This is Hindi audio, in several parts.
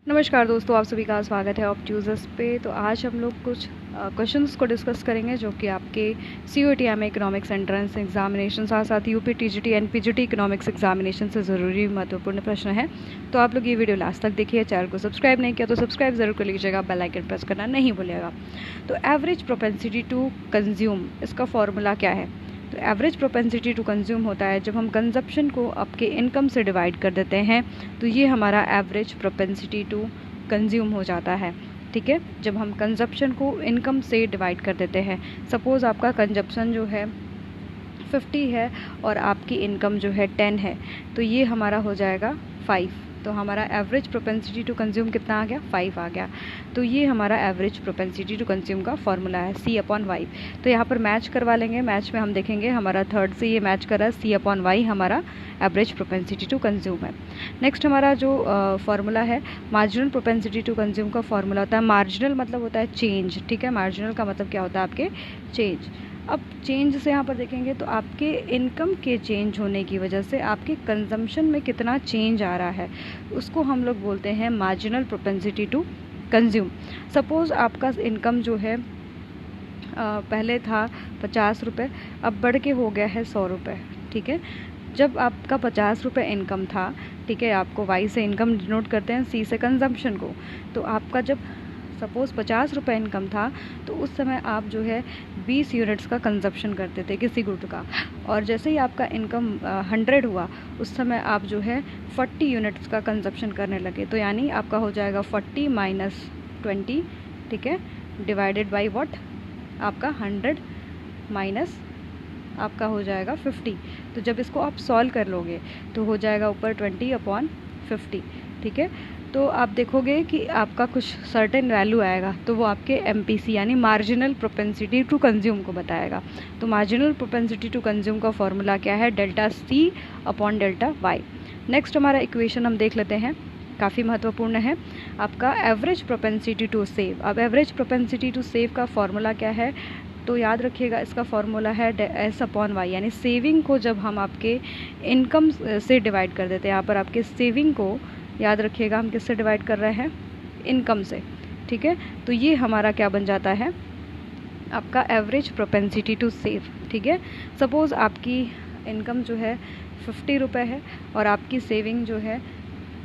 नमस्कार दोस्तों, आप सभी का स्वागत है ऑप्ट्यूजर्स पे। तो आज हम लोग कुछ क्वेश्चंस को डिस्कस करेंगे जो कि आपके CUET में इकोनॉमिक्स एंट्रेंस एग्जामिनेशन साथ साथ UP TGT NPGT economics examination से ज़रूरी महत्वपूर्ण प्रश्न है। तो आप लोग ये वीडियो लास्ट तक देखिए। चैनल को सब्सक्राइब नहीं किया तो सब्सक्राइब ज़रूर कर लीजिएगा, बेल आइकन प्रेस करना नहीं भूलिएगा। तो एवरेज प्रोपेंसिटी टू कंज्यूम, इसका फॉर्मूला क्या है? तो एवरेज प्रोपेंसिटी टू कंज्यूम होता है जब हम कंजप्शन को आपके इनकम से डिवाइड कर देते हैं, तो ये हमारा एवरेज प्रोपेंसिटी टू कंज्यूम हो जाता है। ठीक है, जब हम कंजप्शन को इनकम से डिवाइड कर देते हैं। सपोज़ आपका कंजप्शन जो है 50 है और आपकी इनकम जो है 10 है, तो ये हमारा हो जाएगा 5। तो हमारा एवरेज प्रोपेंसिटी टू कंज्यूम कितना आ गया? 5 आ गया। तो ये हमारा एवरेज प्रोपेंसिटी टू कंज्यूम का फॉर्मूला है C/Y। तो यहाँ पर मैच करवा लेंगे। मैच में हम देखेंगे हमारा थर्ड से ये मैच कर रहा है, C/Y हमारा एवरेज प्रोपेंसिटी टू कंज्यूम है। नेक्स्ट हमारा जो फार्मूला है मार्जिनल प्रोपेंसिटी टू कंज्यूम का फॉर्मूला होता है, मार्जिनल मतलब होता है चेंज। ठीक है, मार्जिनल का मतलब क्या होता है? आपके चेंज। अब चेंज से यहाँ पर देखेंगे तो आपके इनकम के चेंज होने की वजह से आपके कंजम्पशन में कितना चेंज आ रहा है, उसको हम लोग बोलते हैं marginal propensity to consume. Suppose आपका इनकम जो है पहले था 50 रुपये, अब बढ़ के हो गया है 100 रुपये। ठीक है, जब आपका 50 रुपये इनकम था, ठीक है, आपको Y से इनकम डिनोट करते हैं, C से कंजम्पशन को। तो आपका जब सपोज़ 50 रुपये इनकम था, तो उस समय आप जो है 20 यूनिट्स का कंजप्शन करते थे किसी गुड का। और जैसे ही आपका इनकम 100 हुआ, उस समय आप जो है 40 यूनिट्स का कंजप्शन करने लगे। तो यानी आपका हो जाएगा 40 माइनस 20, ठीक है, डिवाइडेड बाई व्हाट? आपका 100 माइनस आपका हो जाएगा 50। तो जब इसको आप सॉल्व कर लोगे तो हो जाएगा ऊपर 20/50। ठीक है, तो आप देखोगे कि आपका कुछ सर्टेन वैल्यू आएगा, तो वो आपके MPC यानी मार्जिनल प्रोपेंसिटी टू कंज्यूम को बताएगा। तो मार्जिनल प्रोपेंसिटी टू कंज्यूम का फॉर्मूला क्या है? ΔC/ΔY। नेक्स्ट हमारा इक्वेशन हम देख लेते हैं, काफ़ी महत्वपूर्ण है, आपका एवरेज प्रोपेंसिटी टू सेव। अब एवरेज प्रोपेंसिटी टू सेव का फॉर्मूला क्या है? तो याद रखिएगा, इसका फॉर्मूला है S/Y, यानी सेविंग को जब हम आपके इनकम से डिवाइड कर देते हैं। यहाँ पर आपके सेविंग को याद रखिएगा हम किससे डिवाइड कर रहे हैं? इनकम से। ठीक है, तो ये हमारा क्या बन जाता है? आपका एवरेज प्रोपेंसिटी टू सेव। ठीक है, सपोज़ आपकी इनकम जो है 50 रुपये है और आपकी सेविंग जो है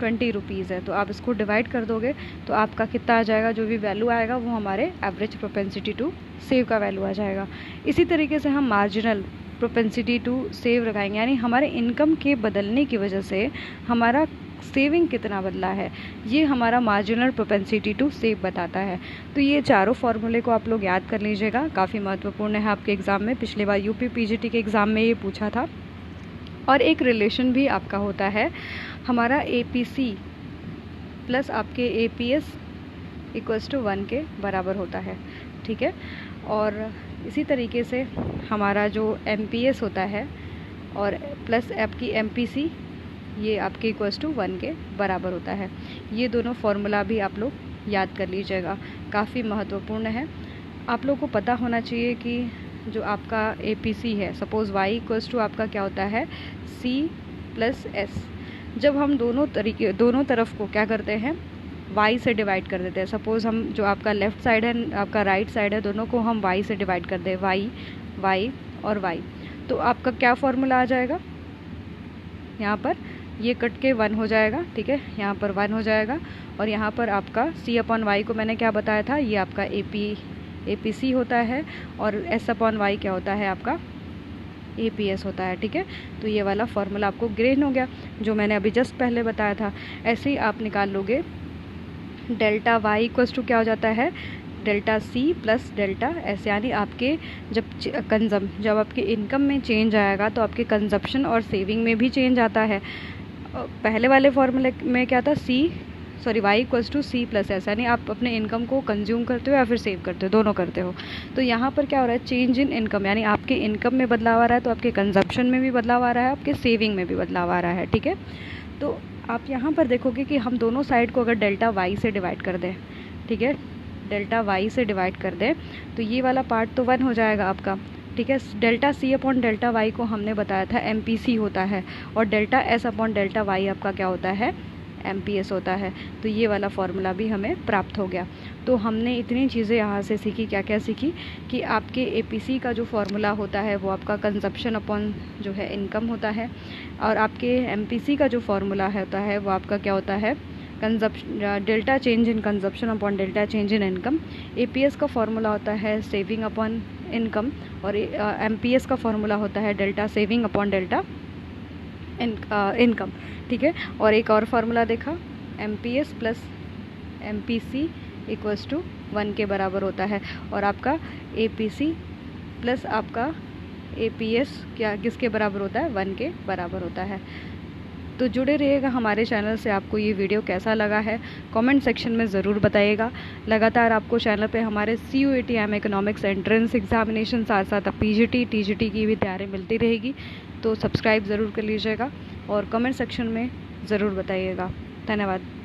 20 रुपीज़ है, तो आप इसको डिवाइड कर दोगे तो आपका कितना आ जाएगा? जो भी वैल्यू आएगा वो हमारे एवरेज प्रोपेंसिटी टू सेव का वैल्यू आ जाएगा। इसी तरीके से हम मार्जिनल प्रोपेंसिटी टू सेव लगाएंगे, यानी हमारे इनकम के बदलने की वजह से हमारा सेविंग कितना बदला है, ये हमारा मार्जिनल प्रोपेंसिटी टू सेव बताता है। तो ये चारों फॉर्मूले को आप लोग याद कर लीजिएगा, काफ़ी महत्वपूर्ण है आपके एग्ज़ाम में। पिछले बार UP PGT के एग्ज़ाम में ये पूछा था। और एक रिलेशन भी आपका होता है, हमारा APC प्लस आपके APS = 1 के बराबर होता है। ठीक है, और इसी तरीके से हमारा जो MPS होता है और प्लस आपकी MPC, ये आपके =1 के बराबर होता है। ये दोनों फार्मूला भी आप लोग याद कर लीजिएगा, काफ़ी महत्वपूर्ण है। आप लोग को पता होना चाहिए कि जो आपका APC है, सपोज़ Y आपका क्या होता है? C+S। जब हम दोनों तरफ को क्या करते हैं? Y से डिवाइड कर देते हैं। सपोज़ हम जो आपका लेफ़्ट साइड है, आपका राइट साइड है, दोनों को हम Y से डिवाइड कर दें, Y और Y, तो आपका क्या फॉर्मूला आ जाएगा? यहाँ पर ये कट के 1 हो जाएगा। ठीक है, यहाँ पर 1 हो जाएगा और यहाँ पर आपका C/Y को मैंने क्या बताया था? ये आपका APC होता है और S/Y क्या होता है? आपका APS होता है। ठीक है, तो ये वाला फॉर्मूला आपको ग्रेन हो गया जो मैंने अभी जस्ट पहले बताया था। ऐसे ही आप निकाल लोगे, ΔY क्या हो जाता है? ΔC + ΔS, यानी आपके जब आपके इनकम में चेंज आएगा तो आपके कंजप्शन और सेविंग में भी चेंज आता है। पहले वाले फॉर्मूले में क्या था? Y = C+S, यानी आप अपने इनकम को कंज्यूम करते हो या फिर सेव करते हो, दोनों करते हो। तो यहाँ पर क्या हो रहा है? चेंज इन इनकम, यानी आपके इनकम में बदलाव आ रहा है तो आपके कंजप्शन में भी बदलाव आ रहा है, आपके सेविंग में भी बदलाव आ रहा है। ठीक है, तो आप यहाँ पर देखोगे कि हम दोनों साइड को अगर ΔY से डिवाइड कर दें, ठीक है, ΔY से डिवाइड कर दें, तो ये वाला पार्ट तो 1 हो जाएगा आपका। ठीक है, ΔC/ΔY को हमने बताया था MPC होता है और ΔS/ΔY आपका क्या होता है? MPS होता है। तो ये वाला फार्मूला भी हमें प्राप्त हो गया। तो हमने इतनी चीज़ें यहाँ से सीखी। क्या क्या सीखी कि आपके APC का जो फार्मूला होता है वो आपका कंजप्शन अपॉन जो है इनकम होता है, और आपके MPC का जो फार्मूला होता है वो आपका क्या होता है, delta change in consumption upon delta change in income. APS का फार्मूला होता है सेविंग अपॉन इनकम, और MPS का फार्मूला होता है delta saving upon delta income. ठीक है। और एक और फार्मूला देखा, MPS plus MPC equals to 1 के बराबर होता है, और आपका APC प्लस आपका APS क्या किसके बराबर होता है, 1 के बराबर होता है। तो जुड़े रहिएगा हमारे चैनल से। आपको ये वीडियो कैसा लगा है कमेंट सेक्शन में ज़रूर बताइएगा। लगातार आपको चैनल पे हमारे CUET इकोनॉमिक्स एंट्रेंस एग्जामिनेशन साथ साथ PGT TGT की भी तैयारी मिलती रहेगी। तो सब्सक्राइब ज़रूर कर लीजिएगा और कमेंट सेक्शन में ज़रूर बताइएगा। धन्यवाद।